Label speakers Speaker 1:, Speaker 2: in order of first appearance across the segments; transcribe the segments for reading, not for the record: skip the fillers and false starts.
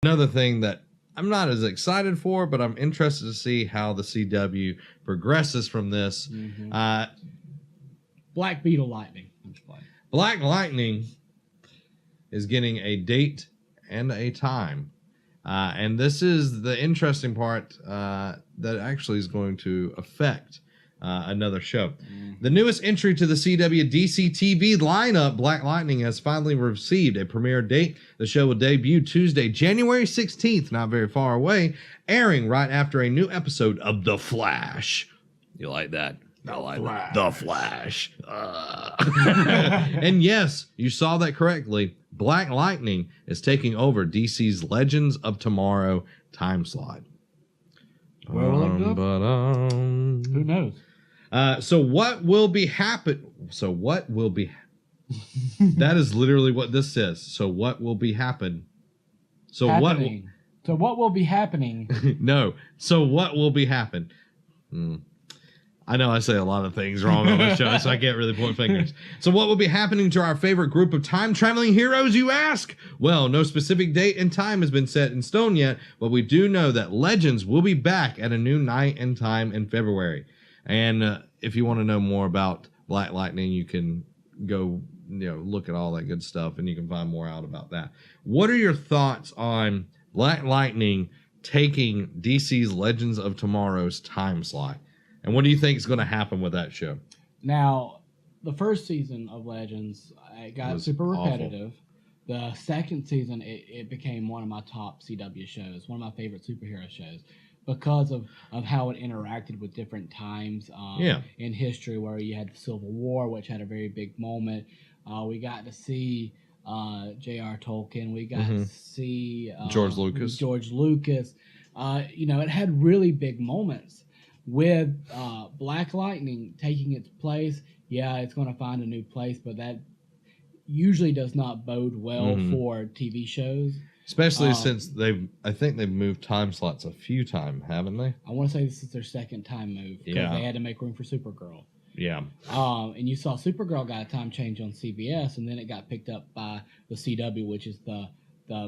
Speaker 1: Another thing that I'm not as excited for, but I'm interested to see how the CW progresses from this.
Speaker 2: Black Beetle Lightning.
Speaker 1: Black Lightning is getting a date and a time. And this is the interesting part that actually is going to affect another show. The newest entry to the CW DC TV lineup, Black Lightning, has finally received a premiere date. The show will debut Tuesday, January 16th, not very far away, airing right after a new episode of The Flash. You like that? I like that. The Flash. And yes, you saw that correctly. Black Lightning is taking over DC's Legends of Tomorrow time slot.
Speaker 2: Where will it go? Who knows?
Speaker 1: So what will be that is literally what this says. So what will be happen? So
Speaker 2: happening. What will be happening?
Speaker 1: No. So what will be happen? I know I say a lot of things wrong on this show, so I can't really point fingers. So what will be happening to our favorite group of time-traveling heroes, you ask? Well, no specific date and time has been set in stone yet, but we do know that Legends will be back at a new night and time in February. And if you want to know more about Black Lightning, you can go look at all that good stuff, and you can find more out about that. What are your thoughts on Black Lightning taking DC's Legends of Tomorrow's time slot? And what do you think is going to happen with that show?
Speaker 2: Now, the first season of Legends, it got super repetitive. Awful. The second season, it became one of my top CW shows, one of my favorite superhero shows, because of how it interacted with different times in history, where you had the Civil War, which had a very big moment. We got to see J.R. Tolkien. We got to see
Speaker 1: George Lucas.
Speaker 2: It had really big moments. With Black Lightning taking its place, it's going to find a new place, but that usually does not bode well for TV shows.
Speaker 1: Especially since I think they've moved time slots a few times, haven't they?
Speaker 2: I want to say this is their second time move because they had to make room for Supergirl.
Speaker 1: Yeah.
Speaker 2: And you saw Supergirl got a time change on CBS, and then it got picked up by the CW, which is the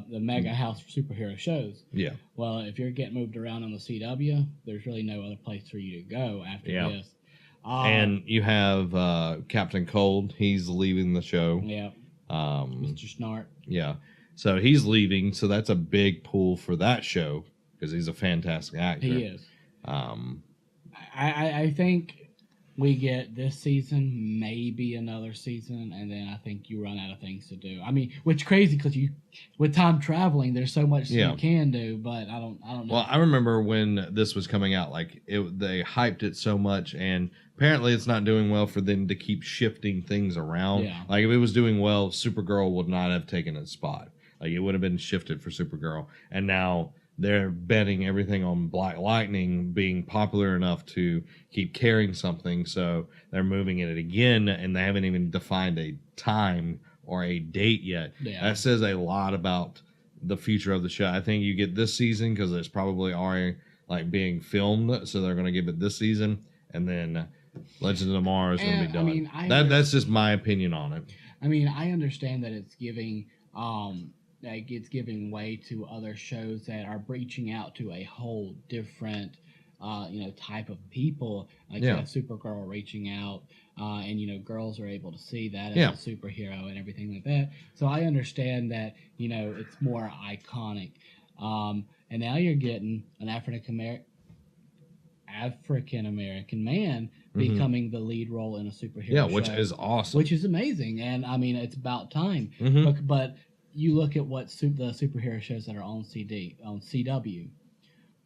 Speaker 2: mega house for superhero shows. Yeah. Well, if you're getting moved around on the CW, there's really no other place for you to go after this.
Speaker 1: And you have Captain Cold. He's leaving the show.
Speaker 2: Yeah. Mr. Snart.
Speaker 1: Yeah. So he's leaving. So that's a big pull for that show because he's a fantastic actor.
Speaker 2: He is. I think we get this season, maybe another season, and then I think you run out of things to do. I mean, which is crazy because with time traveling, there's so much you can do, but I don't know.
Speaker 1: Well, I remember when this was coming out, they hyped it so much, and apparently it's not doing well for them to keep shifting things around. Yeah. Like if it was doing well, Supergirl would not have taken its spot. Like it would have been shifted for Supergirl, and now they're betting everything on Black Lightning being popular enough to keep carrying something, so they're moving it again, and they haven't even defined a time or a date yet. Yeah. That says a lot about the future of the show. I think you get this season because it's probably already being filmed, so they're going to give it this season, and then Legends of Tomorrow is going to be done. I mean, that's just my opinion on it.
Speaker 2: I mean, I understand that it's giving it's giving way to other shows that are reaching out to a whole different, type of people. Like you have Supergirl reaching out, and girls are able to see that as a superhero and everything like that. So I understand that it's more iconic. And now you're getting an African American man becoming the lead role in a superhero show.
Speaker 1: Which is awesome.
Speaker 2: Which is amazing. And I mean, it's about time. But you look at what the superhero shows that are on CW,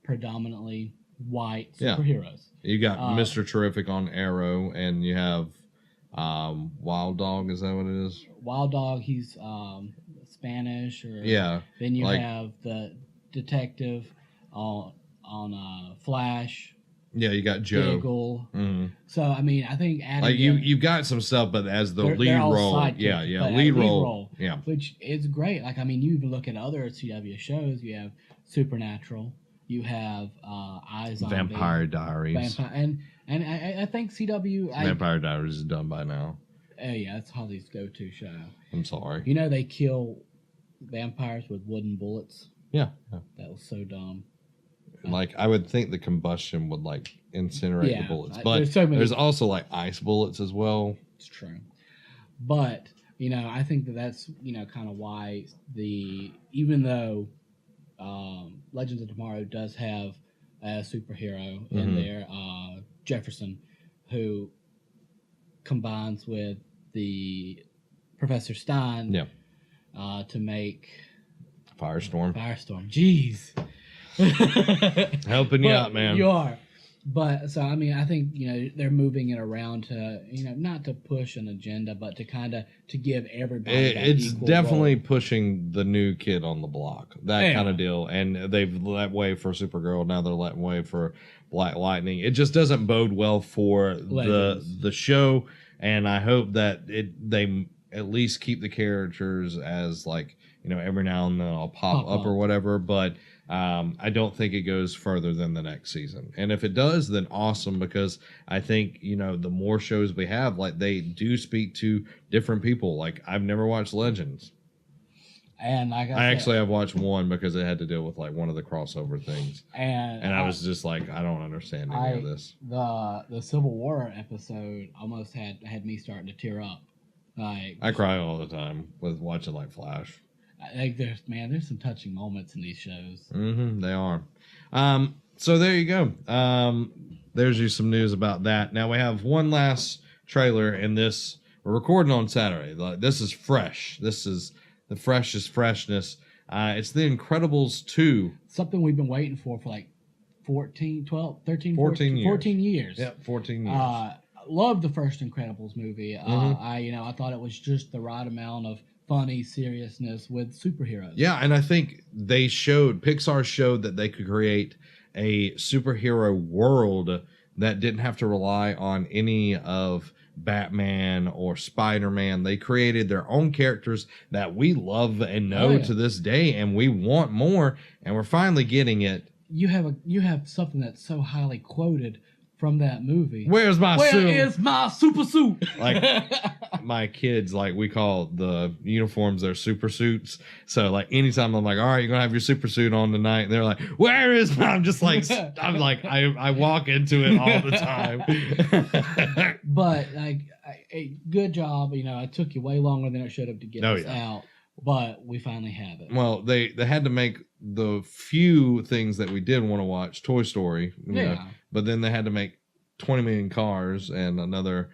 Speaker 2: predominantly white superheroes.
Speaker 1: You got Mr. Terrific on Arrow, and you have Wild Dog. Is that what it is?
Speaker 2: Wild Dog. He's Spanish. Then you have the detective on Flash.
Speaker 1: Yeah, you got Joe.
Speaker 2: Mm-hmm. So I mean, I think adding
Speaker 1: you've got some stuff, but as the lead role, lead role,
Speaker 2: which is great. Like I mean, you even look at other CW shows. You have Supernatural. You have iZombie,
Speaker 1: Vampire Diaries,
Speaker 2: and I think CW
Speaker 1: Vampire Diaries is done by now.
Speaker 2: Oh yeah, that's Holly's go-to show.
Speaker 1: I'm sorry.
Speaker 2: They kill vampires with wooden bullets.
Speaker 1: Yeah.
Speaker 2: That was so dumb.
Speaker 1: Like, I would think the combustion would, like, incinerate the bullets. But there's also, like, ice bullets as well.
Speaker 2: It's true. But, I think that's, kind of why even though Legends of Tomorrow does have a superhero in there, Jefferson, who combines with the Professor Stein to make
Speaker 1: Firestorm.
Speaker 2: Jeez.
Speaker 1: Helping you out, man.
Speaker 2: You are. But so I think they're moving it around to not to push an agenda, but to kind of to give everybody.
Speaker 1: It's definitely pushing the new kid on the block, that kind of deal. And they've let way for Supergirl. Now they're letting way for Black Lightning. It just doesn't bode well for the show. And I hope that they at least keep the characters as like every now and then I'll pop up or whatever, but. I don't think it goes further than the next season. And if it does, then awesome, because I think, the more shows we have, like they do speak to different people. Like I've never watched Legends.
Speaker 2: And like
Speaker 1: I actually have watched one because it had to deal with like one of the crossover things. And I was just like, I don't understand any of this.
Speaker 2: The Civil War episode almost had me starting to tear up. Like
Speaker 1: I cry all the time with watching like Flash.
Speaker 2: Like there's some touching moments in these shows.
Speaker 1: They are. So there you go. There's you some news about that. Now we have one last trailer in this. We're recording on Saturday. This is fresh. This is the freshest freshness. It's The Incredibles 2.
Speaker 2: Something we've been waiting for like 14 years.
Speaker 1: Yeah, 14 years.
Speaker 2: Loved the first Incredibles movie. I thought it was just the right amount of funny seriousness with superheroes.
Speaker 1: Yeah, and I think Pixar showed that they could create a superhero world that didn't have to rely on any of Batman or Spider-Man. They created their own characters that we love and know to this day, and we want more, and we're finally getting it.
Speaker 2: You have something that's so highly quoted from that movie.
Speaker 1: Where's my suit?
Speaker 2: Where is my super suit?
Speaker 1: Like my kids, like we call the uniforms their super suits. So like anytime I'm like, all right, you're gonna have your super suit on tonight, and they're like, where is my? I'm just like, I walk into it all the time.
Speaker 2: But like, a good job. It took you way longer than it should have to get this out. But we finally have it.
Speaker 1: Well, they had to make the few things that we did want to watch, Toy Story, but then they had to make 20 million cars and another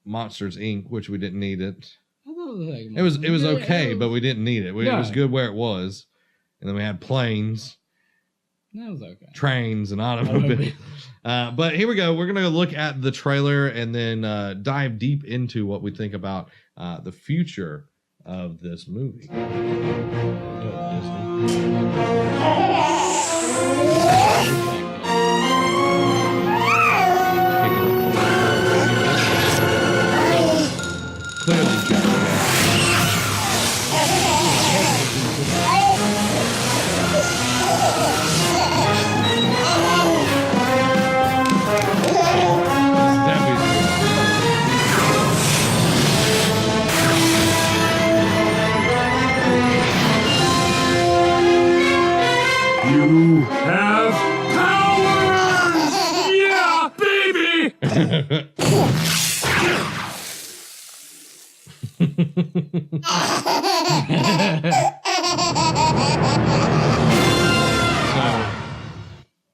Speaker 1: Monsters Inc., which we didn't need it. It was okay, but we didn't need it. It was good where it was. And then we had planes.
Speaker 2: That was okay.
Speaker 1: Trains and automobiles. But here we go. We're going to look at the trailer and then dive deep into what we think about the future of this movie. Clearly,
Speaker 3: You have powers! Yeah, baby!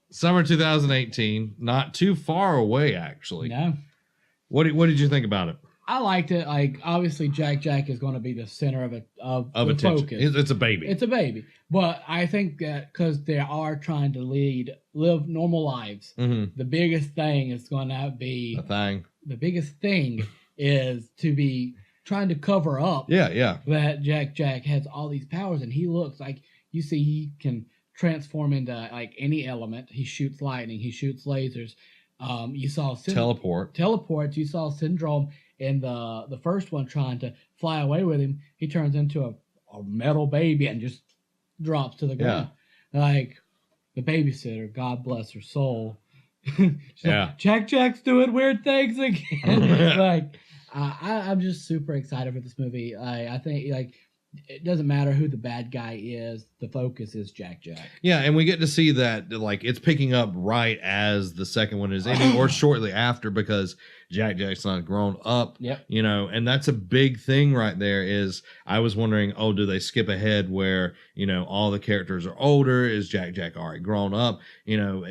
Speaker 1: Summer 2018, not too far away, actually.
Speaker 2: No.
Speaker 1: What did you think about it?
Speaker 2: I liked it. Like, obviously, Jack is going to be the center of attention. Focus.
Speaker 1: It's a baby.
Speaker 2: It's a baby. But I think that because they are trying to live normal lives, the biggest thing is going to be the biggest thing is to be trying to cover up. That Jack has all these powers, and he looks like he can transform into like any element. He shoots lightning. He shoots lasers. You saw teleports. You saw Syndrome in the first one trying to fly away with him. He turns into a metal baby and just drops to the ground. Like the babysitter, God bless her soul. Like, Jack's doing weird things again. Like I'm just super excited for this movie. I think like it doesn't matter who the bad guy is. The focus is Jack.
Speaker 1: Yeah, and we get to see that like it's picking up right as the second one is ending, or shortly after, because Jack's not grown up.
Speaker 2: Yep.
Speaker 1: You know, and that's a big thing right there. Is I was wondering, oh, do they skip ahead where you know all the characters are older? Is Jack already grown up? You know,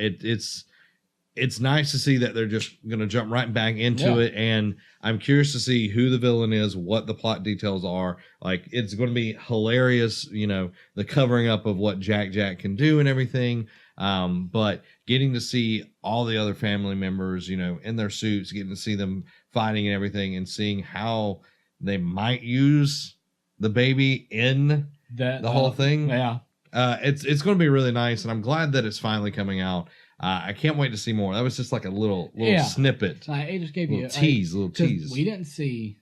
Speaker 1: it's nice to see that they're just going to jump right back into it. And I'm curious to see who the villain is, what the plot details are. Like, it's going to be hilarious, you know, the covering up of what Jack can do and everything. But getting to see all the other family members, you know, in their suits, getting to see them fighting and everything, and seeing how they might use the baby in the whole thing.
Speaker 2: Yeah.
Speaker 1: It's going to be really nice. And I'm glad that it's finally coming out. I can't wait to see more. That was just like a little snippet.
Speaker 2: It just gave you
Speaker 1: a tease.
Speaker 2: We didn't see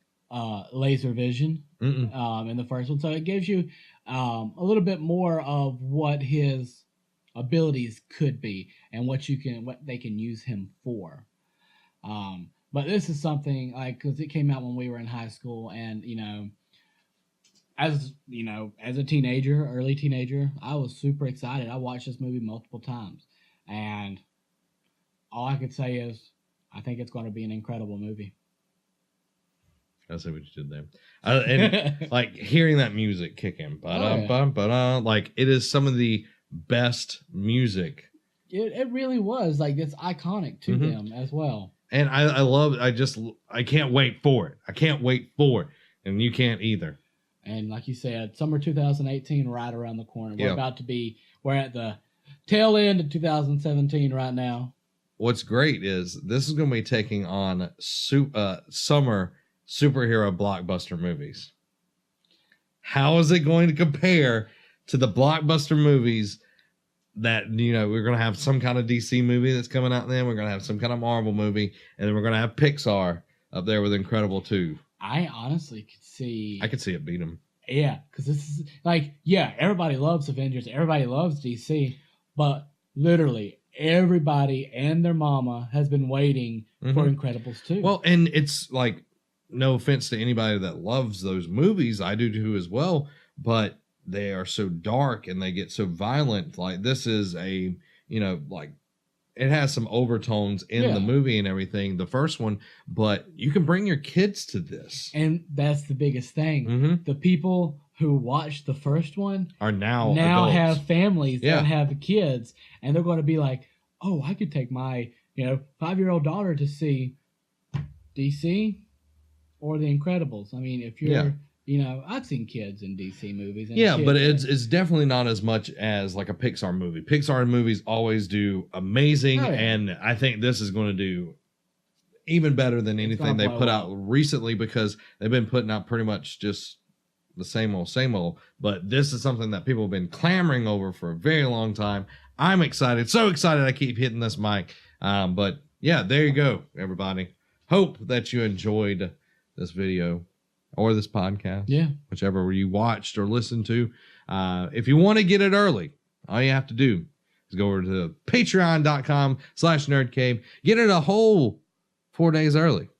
Speaker 2: laser vision in the first one, so it gives you a little bit more of what his abilities could be and what they can use him for. But this is something like, because it came out when we were in high school, and as a teenager, early teenager, I was super excited. I watched this movie multiple times. And all I could say is, I think it's going to be an incredible movie.
Speaker 1: I see what you did there. And like hearing that music kick in, like it is some of the best music.
Speaker 2: It really was. Like, it's iconic to them as well.
Speaker 1: And I can't wait for it. I can't wait for it. And you can't either.
Speaker 2: And like you said, summer 2018 right around the corner. We're at the tail end of 2017 right now.
Speaker 1: What's great is this is going to be taking on summer superhero blockbuster movies. How is it going to compare to the blockbuster movies that, we're going to have some kind of DC movie that's coming out then. We're going to have some kind of Marvel movie. And then we're going to have Pixar up there with Incredible 2.
Speaker 2: I honestly could see...
Speaker 1: I could see it beat them.
Speaker 2: Yeah, because this is like, everybody loves Avengers. Everybody loves DC. But literally everybody and their mama has been waiting for Incredibles 2.
Speaker 1: Well, and it's like, no offense to anybody that loves those movies. I do too as well. But they are so dark and they get so violent. Like, this is it has some overtones in the movie and everything, the first one, but you can bring your kids to this.
Speaker 2: And that's the biggest thing. The people who watched the first one
Speaker 1: are now
Speaker 2: adults. Have families that have kids, and they're going to be like, oh, I could take my 5-year-old daughter to see DC or The Incredibles. I mean, if you're I've seen kids in DC movies. And
Speaker 1: but it's definitely not as much as like a Pixar movie. Pixar movies always do amazing, and I think this is going to do even better than anything they put out recently, because they've been putting out pretty much just the same old. But this is something that people have been clamoring over for a very long time. I'm excited, so excited I keep hitting this mic. But yeah, there you go, everybody. Hope that you enjoyed this video. Or this podcast. Yeah. Whichever you watched or listened to. If you want to get it early, all you have to do is go over to patreon.com/nerdcave. Get it a whole 4 days early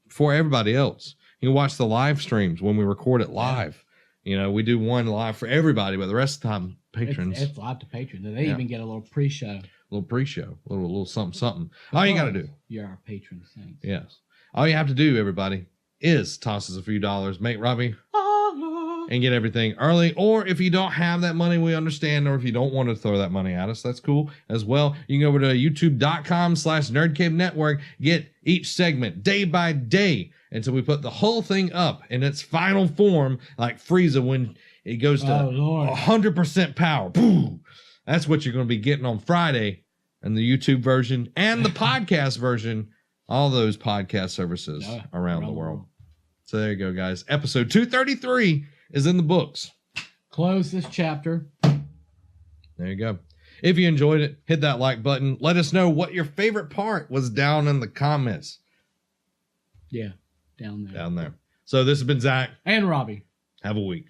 Speaker 1: before everybody else. You can watch the live streams when we record it live. We do one live for everybody, but the rest of the time, patrons.
Speaker 2: It's live to patrons. They even get a little pre-show.
Speaker 1: A little something. All you got to do.
Speaker 2: You're our patron saints.
Speaker 1: Yes. All you have to do, everybody, is toss us a few dollars, make Robbie, and get everything early. Or if you don't have that money, we understand. Or if you don't want to throw that money at us, that's cool as well. You can go over to youtube.com/nerdcave network, get each segment day by day until we put the whole thing up in its final form, like Frieza when it goes to 100% power. Boom! That's what you're going to be getting on Friday in the YouTube version and the podcast version. All those podcast services around the world. So there you go, guys. Episode 233 is in the books.
Speaker 2: Close this chapter.
Speaker 1: There you go. If you enjoyed it, hit that like button. Let us know what your favorite part was down in the comments.
Speaker 2: Yeah, down there.
Speaker 1: Down there. So this has been Zach.
Speaker 2: And Robbie.
Speaker 1: Have a week.